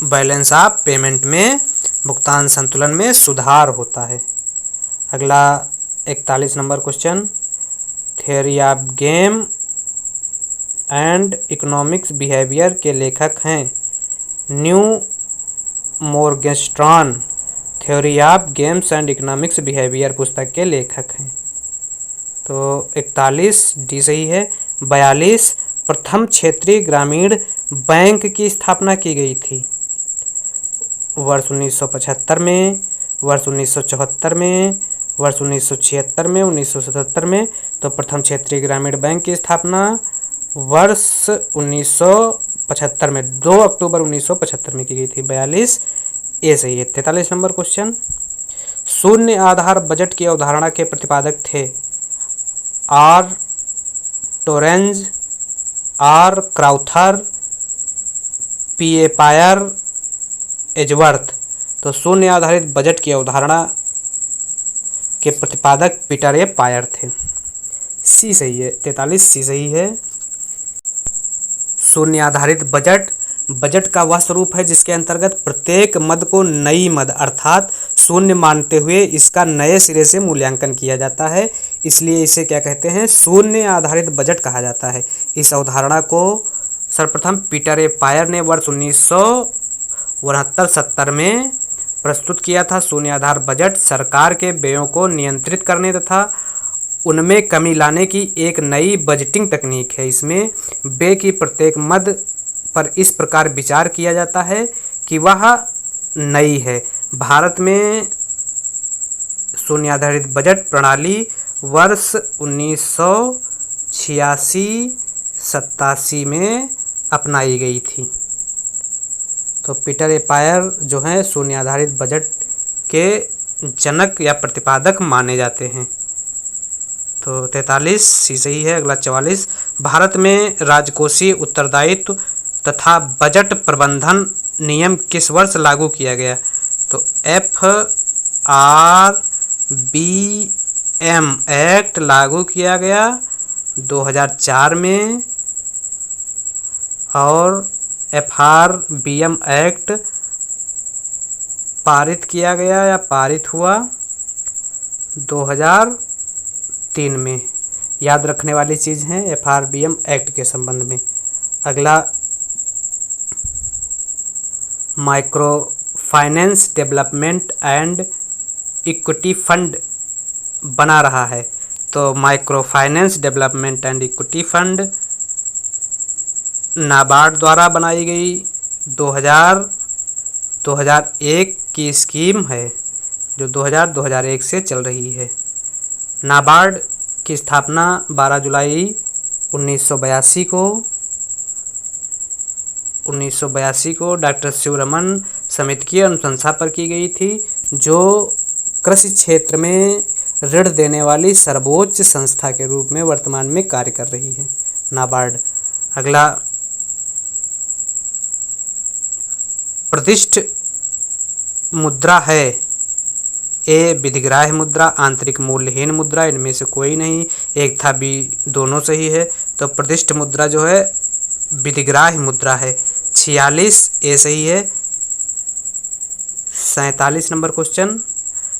बैलेंस ऑफ पेमेंट में, भुगतान संतुलन में सुधार होता है। अगला 41 number question, theory of game and economics behaviour के लेखक हैं न्यू Morgenstern. Theory of games and economics behaviour पुस्तक के लेखक हैं। तो 41 डी सही है। 42 प्रथम क्षेत्रीय ग्रामीण बैंक की स्थापना की गई थी। वर्ष 1975 में, वर्ष 1974 में, वर्ष 1976 में, 1977 में। तो प्रथम क्षेत्रीय ग्रामीण बैंक की स्थापना वर्ष 1975 में, 2 अक्टूबर 1975 में की गई थी। 42 ए सही है। 43 नंबर क्वेश्चन, शून्य आधार बजट की अवधारणा के प्रतिपादक थे R Torrens, R Crowther, P A पायर, एजवर्थ। तो शून्य आधारित बजट की अवधारणा के प्रतिपादक पीटर ए पायर थे। सी सही है। 43 सी सही है। शून्य आधारित बजट, बजट का वह स्वरूप है जिसके अंतर्गत प्रत्येक मद को नई मद अर्थात शून्य मानते हुए इसका नए सिरे से मूल्यांकन किया जाता है। इसलिए इसे क्या कहते हैं? शून्य आधारित बजट कहा जाता है। इस अवधारणा को सर्वप्रथम पीटर ए पायर ने वर्ष 1969-70 में प्रस्तुत किया था। शून्य आधार बजट सरकार के व्ययों को नियंत्रित करने तथा उनमें कमी लाने की एक नई बजटिंग तकनीक है। इसमें व्यय की प्रत्येक मद पर इस प्रकार विचार किया जाता है कि वह नई है। भारत में शून्य आधारित बजट प्रणाली वर्ष 1986-87 में अपनाई गई थी। तो पीटर ए पायर जो हैं शून्य आधारित बजट के जनक या प्रतिपादक माने जाते हैं। तो 43 सी सही है। अगला 44, भारत में राजकोषीय उत्तरदायित्व तथा बजट प्रबंधन नियम किस वर्ष लागू किया गया? तो FRBM एक्ट लागू किया गया 2004 में और FRBM एक्ट पारित किया गया या पारित हुआ 2003 में। याद रखने वाली चीज़ है FRBM एक्ट के संबंध में। अगला micro finance development and equity fund बना रहा है। तो micro finance development and equity fund NABARD द्वारा बनाई गई 2000-2001 की स्कीम है जो 2000-2001 से चल रही है। नाबार्ड की स्थापना 12 जुलाई 1982 को डॉक्टर शिवरमन समिति की अनुशंसा पर की गई थी, जो कृषि क्षेत्र में ऋण देने वाली सर्वोच्च संस्था के रूप में वर्तमान में कार्य कर रही है नाबार्ड। अगला प्रतिष्ठ मुद्रा है ए विधिग्राह्य मुद्रा, आंतरिक मूल्यहीन मुद्रा। इनमें से कोई नहीं, एक था बी, दोनों सही है। तो प्रतिष्ठ मुद्रा जो है विधिग्राह्य मुद्रा है। 46 ए सही है। 47 नंबर क्वेश्चन,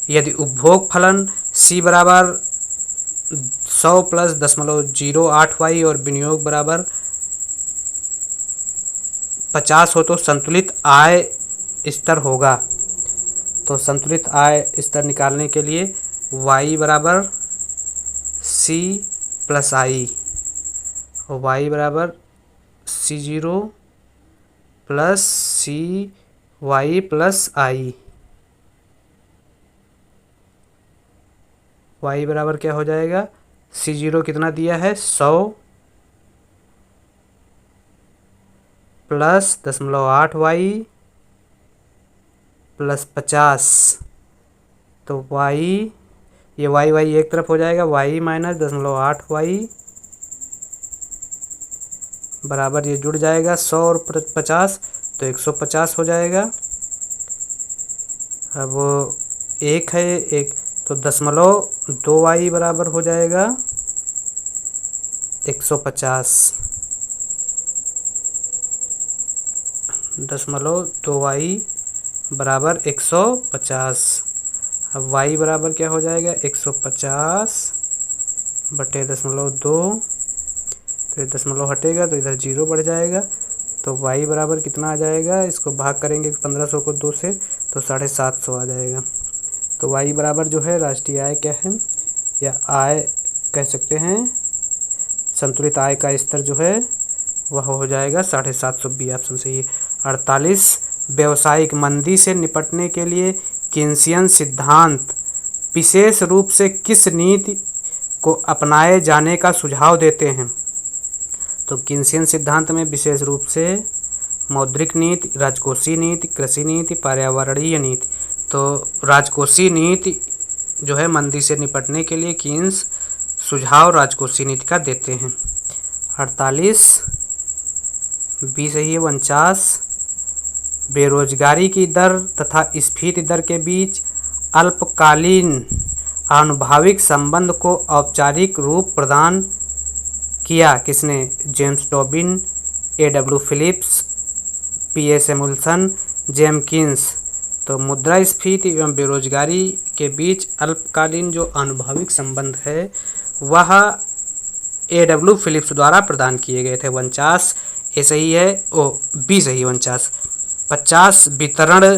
यदि उपभोग फलन c बराबर 100 प्लस 0.08y और विनियोग बराबर 50 हो तो संतुलित आय स्तर होगा। तो संतुलित आय स्तर निकालने के लिए y बराबर c प्लस आई और y बराबर C0 प्लस CY प्लस आई। y बराबर क्या हो जाएगा, C0 कितना दिया है 100 प्लस 0.8y प्लस 50, तो y, ये y एक तरफ हो जाएगा, y माइनस 0.8y बराबर ये जुड़ जाएगा 100 और 50 तो 150 हो जाएगा। अब एक है एक तो 0.2y बराबर हो जाएगा 150, 0.2y बराबर 150। अब y बराबर क्या हो जाएगा 150 बटे 0.2, तो 0 हटेगा तो इधर 0 बढ़ जाएगा, तो y बराबर कितना आ जाएगा, इसको भाग करेंगे 1500 को 2 से तो 750 आ जाएगा। तो y बराबर जो है राष्ट्रीय आय क्या है, या आय कह सकते हैं, संतुलित आय का स्तर जो है वह हो जाएगा 750, बी ऑप्शन सही है। 48 व्यावसायिक मंदी से निपटने के लिए कीन्सियन सिद्धांत विशेष रूप से किस नीति को अपनाए जाने का सुझाव देते हैं। तो कीन्सियन सिद्धांत में विशेष रूप से मौद्रिक नीति, राजकोषीय नीति, कृषि नीति, पर्यावरणीय नीति। तो राजकोषीय नीति जो है मंदी से निपटने के लिए कीन्स सुझाव राजकोषीय नीति का देते हैं। 48 बी सही है। 49 बेरोजगारी की दर तथा स्फीति दर के बीच अल्पकालीन आनुभाविक संबंध को औपचारिक रूप प्रदान किया किसने, James Tobin, A.W. Phillips, P.A. Samuelson, James Keynes. तो मुद्रास्फीति एवं बेरोजगारी के बीच अल्पकालीन जो आनुभाविक संबंध है वह A.W. फिलिप्स द्वारा प्रदान किए गए थे। 49 ए सही है, ओ बी सही 49। 50 वितरण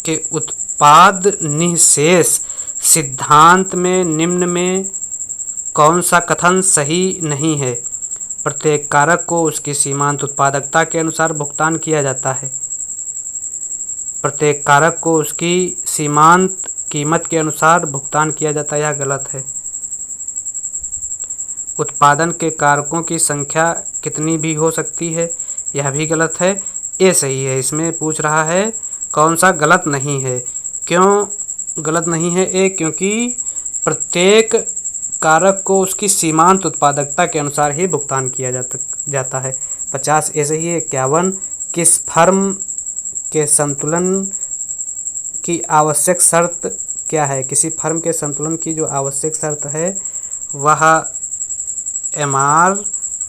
के उत्पाद निःशेष सिद्धांत में निम्न में कौन सा कथन सही नहीं है। प्रत्येक कारक को उसकी सीमांत उत्पादकता के अनुसार भुगतान किया जाता है। प्रत्येक कारक को उसकी सीमांत कीमत के अनुसार भुगतान किया जाता है, यह गलत है। उत्पादन के कारकों की संख्या कितनी भी हो सकती है, यह भी गलत है। ए सही है। इसमें पूछ रहा है कौन सा गलत नहीं है। क्यों गलत नहीं है ए, क्योंकि प्रत्येक कारक को उसकी सीमांत उत्पादकता के अनुसार ही भुगतान किया जाता है। 50 ए सही है। 51 किस फर्म के संतुलन की आवश्यक शर्त क्या है। किसी फर्म के संतुलन की जो आवश्यक शर्त है वह MR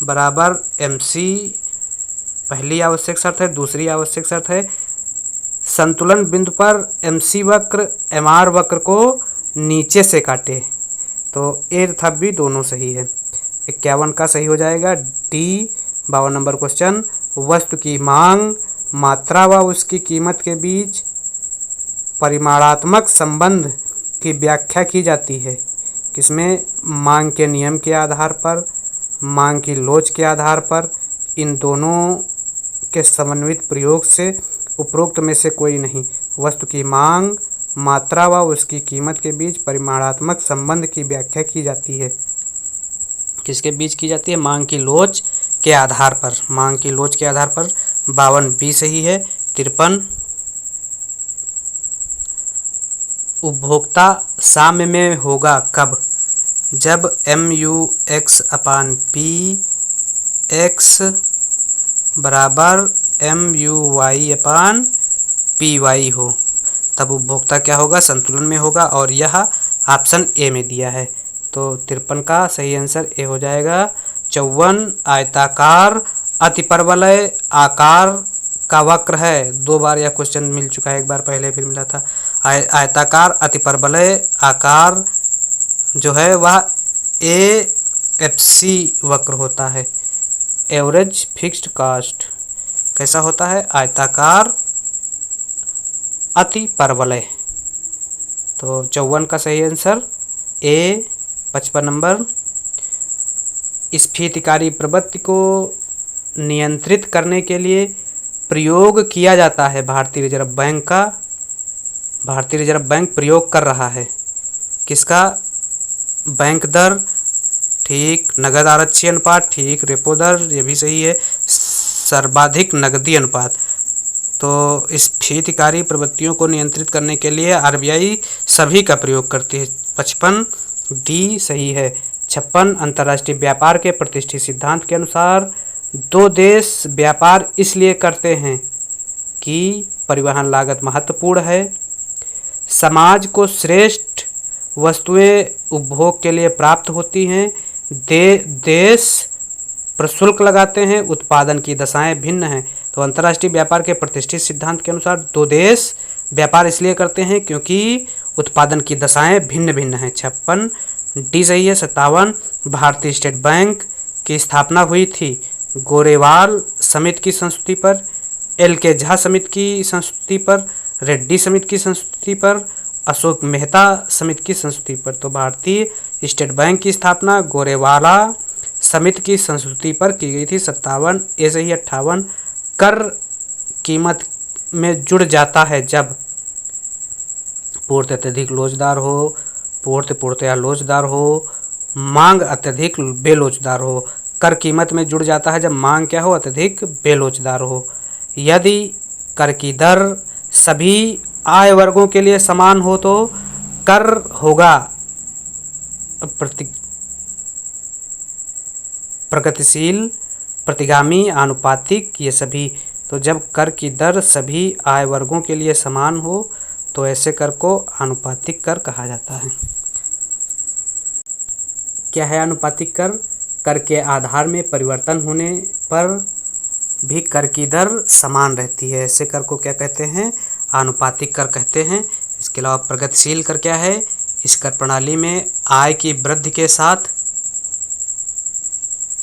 बराबर MC पहली आवश्यक शर्त है। दूसरी आवश्यक शर्त है संतुलन बिंदु पर MC वक्र MR वक्र को नीचे से काटे। तो ए तथा बी दोनों सही है। 51 का सही हो जाएगा डी। 52 नंबर क्वेश्चन, वस्तु की मांग, मात्रा व उसकी कीमत के बीच परिमाणात्मक संबंध की व्याख्या की जाती है किसमें, मांग के नियम के आधार पर, मांग की लोच के आधार पर, इन दोनों के समन्वित प्रयोग से, उपरोक्त में से कोई नहीं। वस्तु की मांग, मात्रा व उसकी कीमत के बीच परिमाणात्मक संबंध की व्याख्या की जाती है। किसके बीच की जाती है, मांग की लोच के आधार पर, मांग की लोच के आधार पर। 52 बी सही है। 53 उपभोक्ता साम्य में होगा कब, जब MUX/P x बराबर MUY/PY हो, तब उपभोक्ता क्या होगा, संतुलन में होगा, और यह ऑप्शन ए में दिया है। तो 53 का सही आंसर ए हो जाएगा। 54 आयताकार अतिपरवलय आकार का वक्र है। 2 बार यह क्वेश्चन मिल चुका है, एक बार पहले फिर मिला था। आयताकार अतिपरवलय आकार जो है वह AFC वक्र होता है, एवरेज फिक्स्ड कास्ट। कैसा होता है? आयताकार अतिपरवलय। तो 54 का सही आंसर A। 55 नंबर, स्फीतिकारी प्रवृत्ति को नियंत्रित करने के लिए प्रयोग किया जाता है भारतीय रिजर्व बैंक का। भारतीय रिजर्व बैंक प्रयोग कर रहा है किसका? बैंक दर, ठीक। नगद आरक्षी अनुपात, ठीक। रेपो दर, ये भी सही है। सर्वाधिक नकदी अनुपात। तो स्फीतिकारी प्रवृत्तियों को नियंत्रित करने के लिए RBI सभी का प्रयोग करती है। 55 D सही है। 56 अंतर्राष्ट्रीय व्यापार के प्रतिष्ठित सिद्धांत के अनुसार 2 देश व्यापार इसलिए करते हैं कि परिवहन लागत महत्वपूर्ण है, समाज को श्रेष्ठ वस्तुएं उपभोग के लिए प्राप्त होती हैं, देश प्रशुल्क लगाते हैं, उत्पादन की दशाएं भिन्न हैं। तो अंतर्राष्ट्रीय व्यापार के प्रतिष्ठित सिद्धांत के अनुसार 2 देश व्यापार इसलिए करते हैं क्योंकि उत्पादन की दशाएं भिन्न भिन्न हैं। 56 D सही है। 57 भारतीय स्टेट बैंक की स्थापना हुई थी गोरेवाल समिति की संस्तुति पर, LK झा समिति की संस्तुति पर, रेड्डी समिति की संस्तुति पर, अशोक मेहता समिति की संस्तुति पर। तो भारतीय स्टेट बैंक की स्थापना गोरेवाला समिति की संस्तुति पर की गई थी। 57 A सही। 58 कर कीमत में जुड़ जाता है जब पूर्ति अत्यधिक लोचदार हो, पूर्ति पूर्णतया लोचदार हो, मांग अत्यधिक बेलोचदार हो। कर कीमत में जुड़ जाता है जब मांग क्या हो? अत्यधिक बेलोचदार हो। यदि कर की दर सभी आय वर्गों के लिए समान हो तो कर होगा प्रगतिशील, प्रतिगामी, आनुपातिक, ये सभी। तो जब कर की दर सभी आय वर्गों के लिए समान हो तो ऐसे कर को आनुपातिक कर कहा जाता है। क्या है आनुपातिक कर? कर के आधार में परिवर्तन होने पर भी कर की दर समान रहती है, ऐसे कर को क्या कहते हैं? आनुपातिक कर कहते हैं। इसके अलावा प्रगतिशील कर क्या है? इस कर प्रणाली में आय की वृद्धि के साथ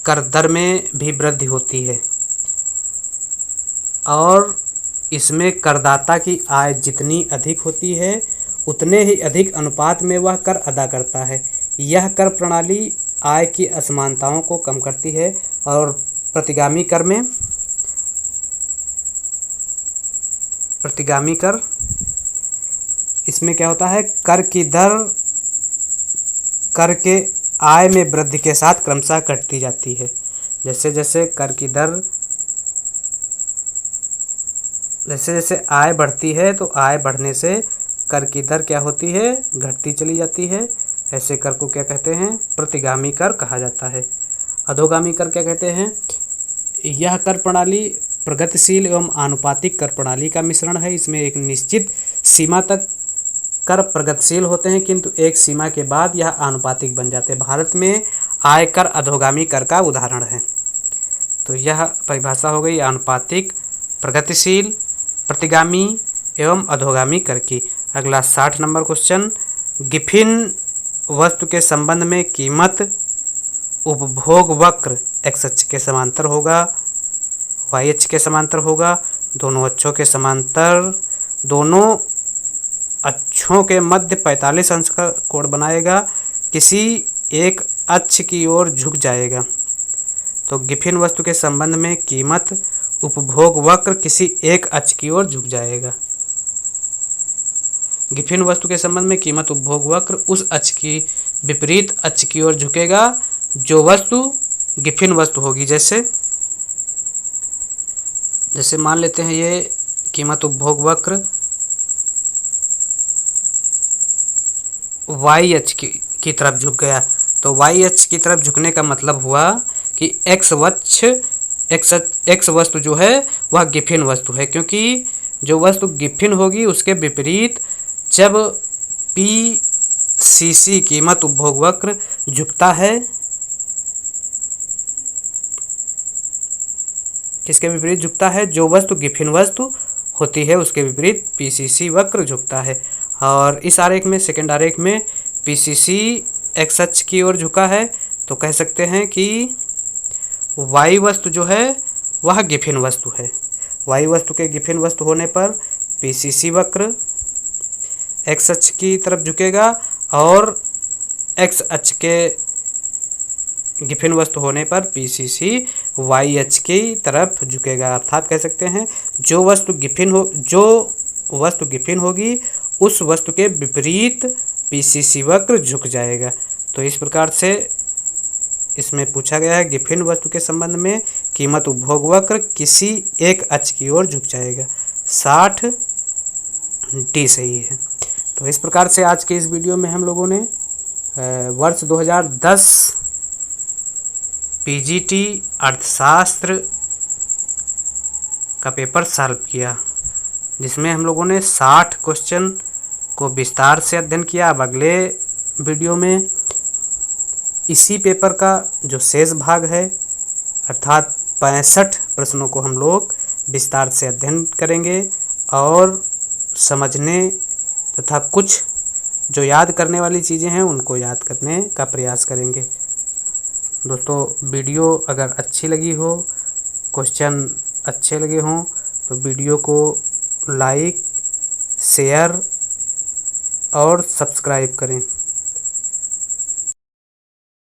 कर दर में भी वृद्धि होती है और इसमें करदाता की आय जितनी अधिक होती है उतने ही अधिक अनुपात में वह कर अदा करता है। यह कर प्रणाली आय की असमानताओं को कम करती है। और प्रतिगामी कर में, प्रतिगामी कर, इसमें क्या होता है? कर की दर कर के आय में वृद्धि के साथ क्रमशः घटती जाती है। जैसे जैसे कर की दर, जैसे जैसे आय बढ़ती है तो आय बढ़ने से कर की दर क्या होती है? घटती चली जाती है। ऐसे कर को क्या कहते हैं? प्रतिगामी कर कहा जाता है। अधोगामी कर क्या कहते हैं? यह कर प्रणाली प्रगतिशील एवं आनुपातिक कर प्रणाली का मिश्रण है। इसमें एक निश्चित सीमा तक कर प्रगतिशील होते हैं किंतु एक सीमा के बाद यह आनुपातिक बन जाते हैं। भारत में आयकर अधोगामी कर का उदाहरण है। तो यह परिभाषा हो गई आनुपातिक, प्रगतिशील, प्रतिगामी एवं अधोगामी कर की। अगला 60 नंबर क्वेश्चन, गिफिन वस्तु के संबंध में कीमत उपभोग वक्र एक्स अक्ष के समांतर होगा, वाई अक्ष के समांतर होगा, दोनों अक्षों के समांतर, दोनों अक्षों के मध्य 45 अंश का कोण बनाएगा, किसी एक अक्ष की ओर झुक जाएगा। तो गिफिन वस्तु के संबंध में कीमत उपभोग वक्र किसी एक अक्ष की ओर झुक जाएगा। गिफिन वस्तु के संबंध में कीमत उपभोग वक्र उस अक्ष की विपरीत अक्ष की ओर झुकेगा जो वस्तु गिफिन वस्तु होगी। जैसे जैसे मान लेते हैं ये कीमत उपभोग वक्र वाई अक्ष की तरफ झुक गया, तो वाई अक्ष की तरफ झुकने का मतलब हुआ कि एक्स वस्तु जो है वह गिफिन वस्तु है, क्योंकि जो वस्तु गिफिन होगी उसके विपरीत जब PCC कीमत उपभोग वक्र झुकता है किसके विपरीत झुकता है? जो वस्तु गिफिन वस्तु होती है उसके विपरीत पीसीसी वक्र झुकता है। और इस आरेख में, सेकंड आरेख में, पीसीसी एक्स अक्ष की ओर झुका है, तो कह सकते हैं कि वाई वस्तु जो है वह गिफिन वस्तु है। वाई वस्तु के गिफिन वस्तु होने पर पीसीसी वक्र एक्स अक्ष की तरफ झुकेगा और एक्स अक्ष के गिफिन वस्तु होने पर पीसीसी वाई अक्ष की तरफ झुकेगा। अर्थात कह सकते हैं जो वस्तु गिफिन होगी उस वस्तु के विपरीत पीसीसी वक्र झुक जाएगा। तो इस प्रकार से इसमें पूछा गया है गिफिन वस्तु के संबंध में कीमत उपभोग वक्र किसी एक अक्ष की ओर झुक जाएगा। 60D सही है। तो इस प्रकार से आज के इस वीडियो में हम लोगों ने वर्ष 2010 पीजीटी अर्थशास्त्र का पेपर सॉल्व किया, जिसमें हम लोगों ने 60 क्वेश्चन को विस्तार से अध्ययन किया। अब अगले वीडियो में इसी पेपर का जो शेष भाग है अर्थात 65 प्रश्नों को हम लोग विस्तार से अध्ययन करेंगे और समझने तथा कुछ जो याद करने वाली चीज़ें हैं उनको याद करने का प्रयास करेंगे। दोस्तों, वीडियो अगर अच्छी लगी हो, क्वेश्चन अच्छे लगे हों, तो वीडियो को लाइक, शेयर और सब्सक्राइब करें।